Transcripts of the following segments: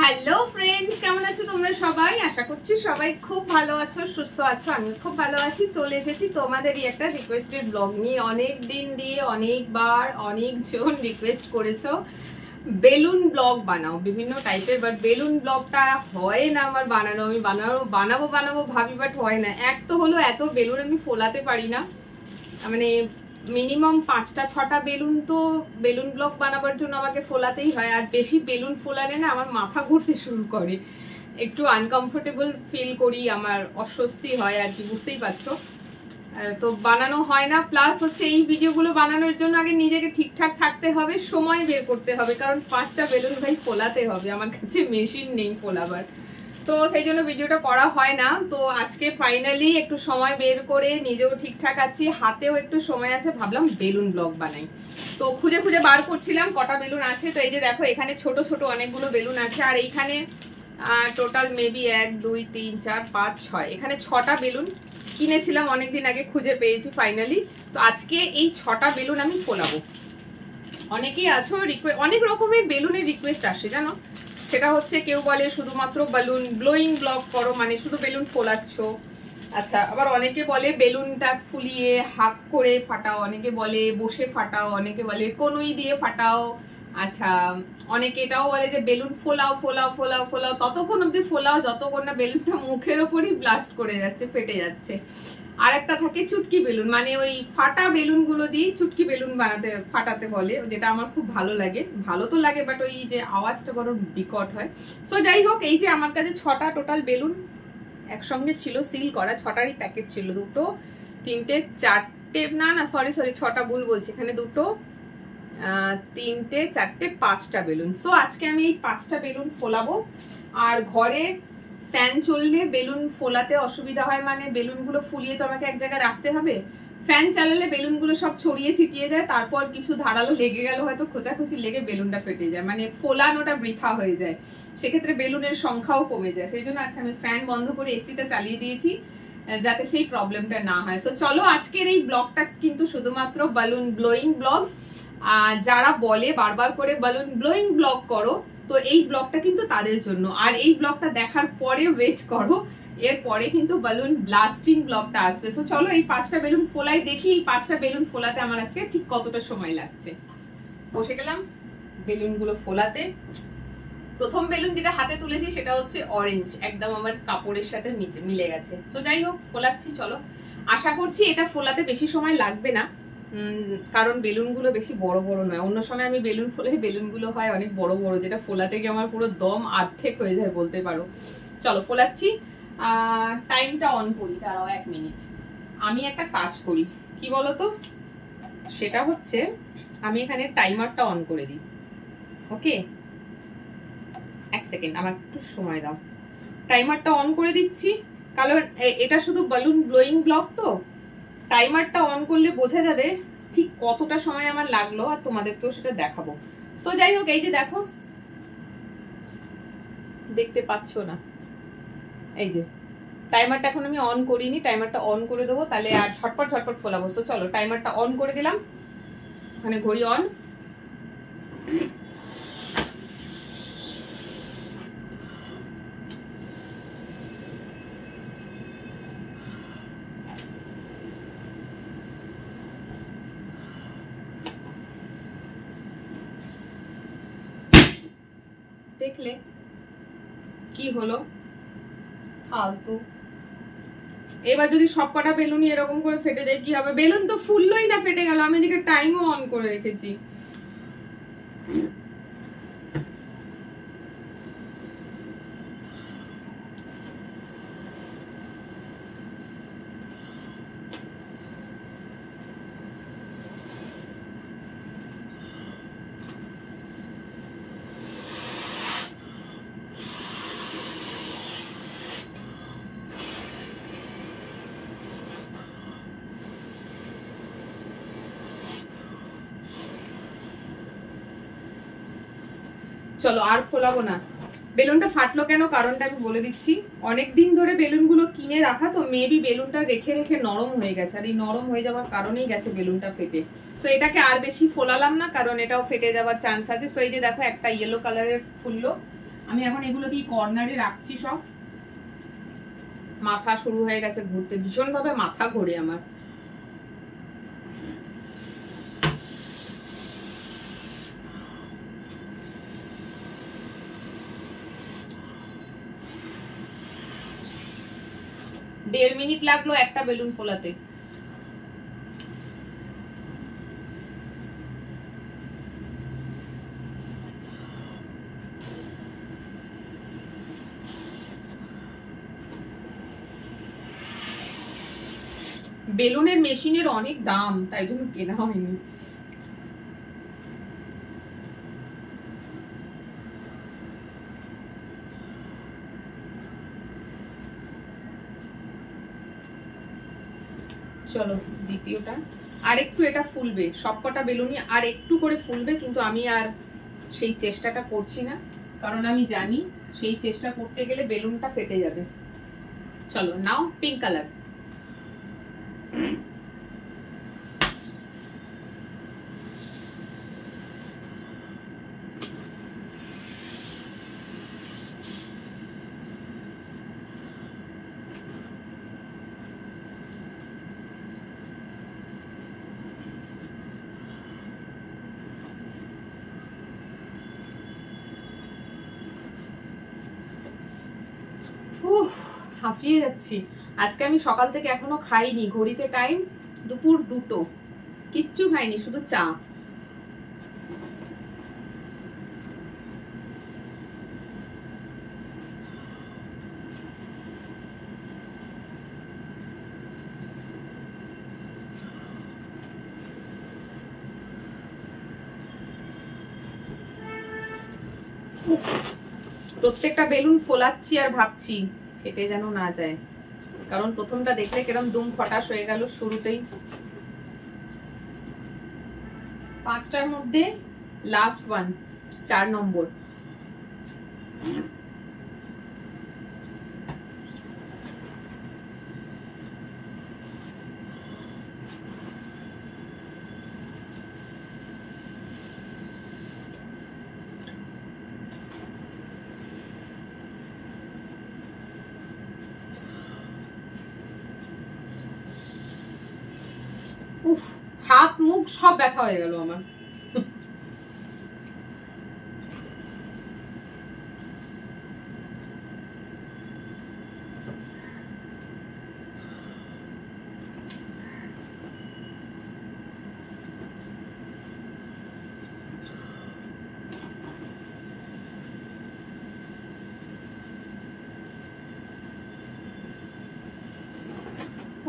Hello friends, কেমন আছো তোমরা সবাই? আশা করছি সবাই খুব ভালো আছো, সুস্থ আছো। আমি খুব ভালো আছি। চলে এসেছি তোমাদেরই একটা রিকোয়েস্টেড ব্লগ নিয়ে। অনেক দিন দিয়ে অনেকবার অনেকজন রিকোয়েস্ট করেছো বেলুন ব্লগ বানাও বিভিন্ন টাইপের, বাট বেলুন ব্লগটা হয় না আমার বানানো। আমি বানাবো ভাবি, বাট হয় না। এক তো হলো এত বেলুন আমি ফোলাতে পারি না, মানে মিনিমাম 5টা 6টা বেলুন তো বেলুন ব্লক বানাবার জন্য আমাকে ফোলাতেই হয়। আর বেশি বেলুন ফোলালে না আমার মাথা ঘুরতে শুরু করে, একটু আনকমফোর্টেবল ফিল করি, আমার অস্বস্তি হয় আর কি, বুঝতেই পারছো। তো বানানো হয় না। প্লাস হচ্ছে এই ভিডিওগুলো বানানোর জন্য আগে নিজেকে ঠিকঠাক থাকতে হবে, সময় বের করতে হবে, কারণ 5টা বেলুন ভাই ফোলাতে হবে। আমার কাছে মেশিন নেই ফোলাবার, তো সেই জন্য ভিডিওটা করা হয় না। তো আজকে ফাইনালি একটু সময় বের করে, নিজেও ঠিকঠাক আছি, হাতেও একটু সময় আছে, ভাবলাম বেলুন ব্লগ বানাই। তো খুঁজে খুঁজে বার করছিলাম কটা বেলুন আছে। তো এই যে দেখো, এখানে ছোট ছোট অনেকগুলো বেলুন আছে, আর এইখানে টোটাল মেবি 1 2 3 4 5 6, এখানে 6টা বেলুন কিনেছিলাম অনেকদিন আগে, খুঁজে পেয়েছি ফাইনালি। তো আজকে এই 6টা বেলুন আমি ফোলাবো। অনেকেই আছো অনেক রকমের বেলুনের রিকোয়েস্ট আসে জানো। সেটা হচ্ছে কেউ বলে শুধুমাত্র বেলুন ব্লোয়িং ব্লগ করো, মানে শুধু বেলুন ফোলাচ্ছ। আচ্ছা, আবার অনেকে বলে বেলুনটা ফুলিয়ে হাক করে ফাটাও, অনেকে বলে বসে ফাটাও, অনেকে বলে কনুই দিয়ে ফাটাও। আচ্ছা, অনেকে এটাও বলে যে বেলুন ফোলাও ফোলাও ফোলাও ফোলাও, ততক্ষণ অব্দি ফোলাও যতক্ষণ না বেলুনটা মুখের ওপরই ব্লাস্ট করে যাচ্ছে, ফেটে যাচ্ছে। আর একটা থাকে চুটকি বেলুন, মানে ওই ফাটা বেলুন গুলো দিয়ে চুটকি বেলুন ফাটাতে বলে, যেটা আমার খুব ভালো লাগে। ভালো তো লাগে, বাট ওই যে আওয়াজটা বড় বিকট হয়। তো যাই হোক, এই যে আমার কাছে 6টা টোটাল বেলুন একসঙ্গে ছিল, সিল করা 6টারই প্যাকেট ছিল। 2 3 4 না না সরি 6টা ভুল বলছি, এখানে 2 3 4 5টা বেলুন। সো আজকে আমি এই 5টা বেলুন ফোলাবো। আর ঘরে ফ্যান চললে বেলুন ফোলাতে অসুবিধা হয়, মানে বেলুন গুলো ফুলিয়ে তো আমাকে এক জায়গায় রাখতে হবে। ফ্যান চালালে বেলুন গুলো সব ছড়িয়ে ছিটিয়ে যায়, তারপর কিছু ধারালো লেগে গেল, হয়তো খোঁচাখুচি লেগে বেলুনটা ফেটে যায়, মানে ফোলানোটা বৃথা হয়ে যায়। সেক্ষেত্রে বেলুনের সংখ্যাও কমে যায়। সেই জন্য আজকে আমি ফ্যান বন্ধ করে এসিটা চালিয়ে দিয়েছি, যাতে সেই প্রবলেমটা না হয়। তো চলো, আজকের এই ব্লগটা কিন্তু শুধুমাত্র বেলুন ব্লোয়িং ব্লগ। যারা বলে বারবার করে বেলুন ব্লোয়িং ব্লগ করো, তো এই ব্লগটা কিন্তু তাদের জন্য। আর এই ব্লগটা দেখার পরে ওয়েট করো, এরপরে কিন্তু বেলুন ব্লাস্টিং ব্লগটা আসবে। তো চলো এই 5টা বেলুন ফোলাই, দেখি এই 5টা বেলুন ফোলাতে আমার আজকে ঠিক কতটা সময় লাগছে। বসে গেলাম বেলুন গুলো ফোলাতে। প্রথম বেলুন যেটা হাতে তুলেছি সেটা হচ্ছে অরেঞ্জ, একদম আমার কাপড়ের সাথে মিলে গেছে। তো যাই হোক, ফোলাচ্ছি চলো। আশা করছি এটা ফোলাতে বেশি সময় লাগবে না, কারণ বেলুন গুলো বেশি বড় বড় নয়। অন্য সময় আমি বেলুন ফোলাই, বেলুন গুলো হয় অনেক বড় বড়, যেটা ফোলাতে গিয়ে আমার পুরো দম আর্ধেক হয়ে যায় বলতে পারো। চলো ফোলাচ্ছি। টাইমটা অন করি, দাঁড়াও 1 মিনিট। আমি একটা কাজ করি, কি বলতো, সেটা হচ্ছে আমি এখানে টাইমারটা অন করে দিই। ওকে, 1 সেকেন্ড, আমার একটু সময় দাও। টাইমারটা অন করে দিচ্ছি, কারণ এটা শুধু বেলুন ব্লোয়িং ব্লগ, তো টাইমারটা অন করলে বোঝা যাবে ঠিক কতটা সময় আমার লাগলো, আর তোমাদেরকেও সেটা দেখাবো। তো যাই হোক, এই যে দেখো, দেখতে পাচ্ছ না, এই যে টাইমারটা এখন আমি অন করিনি, টাইমারটা অন করে দেবো, তাহলে আর ঝটপট ঝটপট ফোলাবো। তো চলো টাইমারটা অন করে দিলাম, ওখানে ঘড়ি অন। দেখলে কি হলো, ফালতু। এবার যদি সবকটা বেলুনই এরকম করে ফেটে যায় কি হবে? বেলুন তো ফুললোই না, ফেটে গেল। আমি এদিকে টাইমও অন করে রেখেছি। চলো আর ফোলাবো না। বেলুনটা ফাটলো কেন, কারণটা আমি বলে দিচ্ছি। অনেকদিন ধরে বেলুনগুলো কিনে রাখা, তো মেবি বেলুনটা রেখে রেখে নরম হয়ে গেছে, আর এই নরম হয়ে যাওয়ার কারণেই গেছে বেলুনটা ফেটে। তো এটাকে আর বেশি ফোলালাম না, কারণ এটাও ফেটে যাওয়ার চান্স আছে। সো এই যে দেখো, একটা ইয়েলো কালারের ফুললো, আমি এখন এগুলোকে কর্নারে রাখছি সব। মাথা শুরু হয়ে গেছে ঘুরতে, ভীষণ ভাবে মাথা ঘোরে আমার। দেড় মিনিট লাগলো একটা বেলুন ফোলাতে। বেলুনের মেশিনের অনেক দাম, তাই জন্য কেনা হয়নি। চলো দ্বিতীয়টা আর একটু, এটা ফুলবে, সবকটা বেলুনই আর একটু করে ফুলবে, কিন্তু আমি আর সেই চেষ্টাটা করছি না, কারণ আমি জানি সেই চেষ্টা করতে গেলে বেলুনটা ফেটে যাবে। চলো নাও পিঙ্ক কালার। হাঁপিয়ে যাচ্ছি। আজকে আমি সকাল থেকে এখনো খাইনি, ঘড়িতে টাইম দুপুর 2টো, কিচ্ছু খাইনি, শুধু চা। প্রত্যেকটা বেলুন ফোলাচ্ছি আর ভাবছি ফেটে যেন না যায়, কারণ প্রথমটা দেখলে কিরম দুম ফটাস হয়ে গেল শুরুতেই। 5টার মধ্যে লাস্ট ওয়ান, 4 নম্বর। উফ, হাত মুখ সব ব্যথা হয়ে গেল আমার।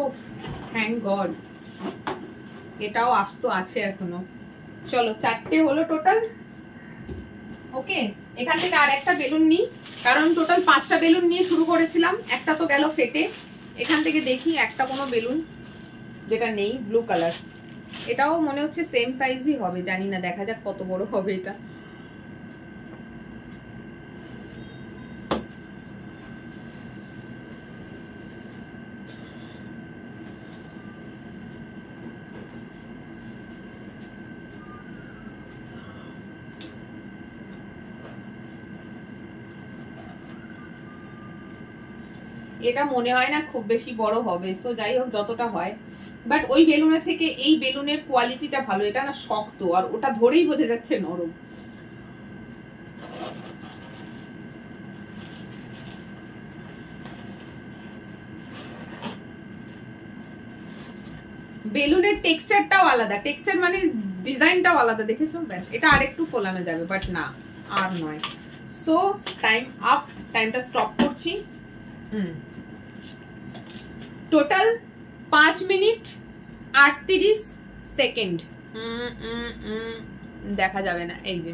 উফ, থ্যাংক গড, এটাও আস্ত আছে এখনো। চলো 4টে হলো টোটাল। ওকে, এখান থেকে আর একটা বেলুন নিই, কারণ টোটাল 5টা বেলুন নিয়ে শুরু করেছিলাম, একটা তো গেল ফেটে। এখান থেকে দেখি একটা কোনো বেলুন যেটা নেই, ব্লু কালার। এটাও মনে হচ্ছে সেম সাইজই হবে, জানি না, দেখা যাক কত বড় হবে এটা। এটা মনে হয় না খুব বেশি বড় হবে, তো যাই হোক যতটা হয়। বাট ওই বেলুনের থেকে এই বেলুনের কোয়ালিটিটা ভালো, এটা না শক্ত, আর ওটা ধরেই বোঝা যাচ্ছে নরম। বেলুনের টেক্সচারটাও আলাদা, টেক্সচার মানে ডিজাইনটাও আলাদা, দেখেছো? ব্যাস, এটা আরেকটু ফোলানো যাবে, বাট না, আর নয়। সো টাইম আপ, টাইমটা স্টপ করছি। Total 5 minute 38 second. দেখা যাবে না, এই যে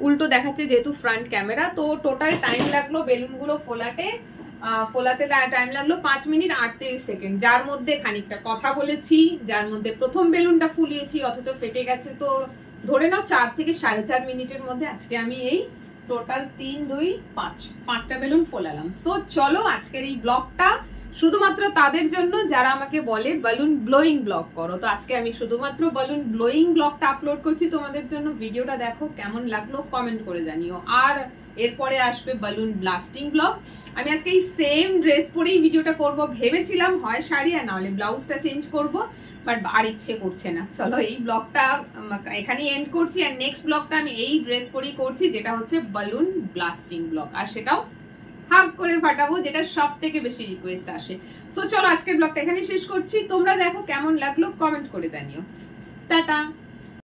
উল্টো দেখাচ্ছে যেহেতু ফ্রন্ট ক্যামেরা। তো টোটাল টাইম লাগলো বেলুনগুলো ফোলাতে টাইম লাগলো 5 মিনিট 38 সেকেন্ড, যার মধ্যে খানিকটা কথা বলেছি, যার মধ্যে প্রথম বেলুনটা ফুলিয়েছি অথচ ফেটে গেছে। তো ধরে নাও 4 থেকে 4.5 মিনিটের মধ্যে আজকে আমি এই টোটাল 3, 2, 5 5টা বেলুন ফোলালাম। সো চলো আজকের এই ব্লগটা শুধুমাত্র তাদের জন্য যারা আমাকে বলে বালুন ব্লোয়িং ব্লগ করো। তো আজকে আমি শুধুমাত্র বালুন ব্লোয়িং ব্লগটা আপলোড করছি তোমাদের জন্য। ভিডিওটা দেখো, কেমন লাগলো কমেন্ট করে জানিও। আর এরপরে আসবে বালুন ব্লাস্টিং ব্লগ। আমি আজকে এই সেম ড্রেস পরেই ভিডিওটা করব ভেবেছিলাম, হয় শাড়ি আর নাহলে ব্লাউজটা চেঞ্জ করব, বাট আর ইচ্ছে করছে না। চলো এই ব্লগটা এখানেই এন্ড করছি, আর নেক্সট ব্লগটা আমি এই ড্রেস পরেই করছি, যেটা হচ্ছে বালুন ব্লাস্টিং ব্লগ, আর সেটাও হাগ করে ফাটাবো, যেটা সব থেকে বেশি রিকোয়েস্ট আসে। তো চলো আজকের ব্লগটা এখানে শেষ করছি। তোমরা দেখো কেমন লাগলো কমেন্ট করে জানিও। টাটা।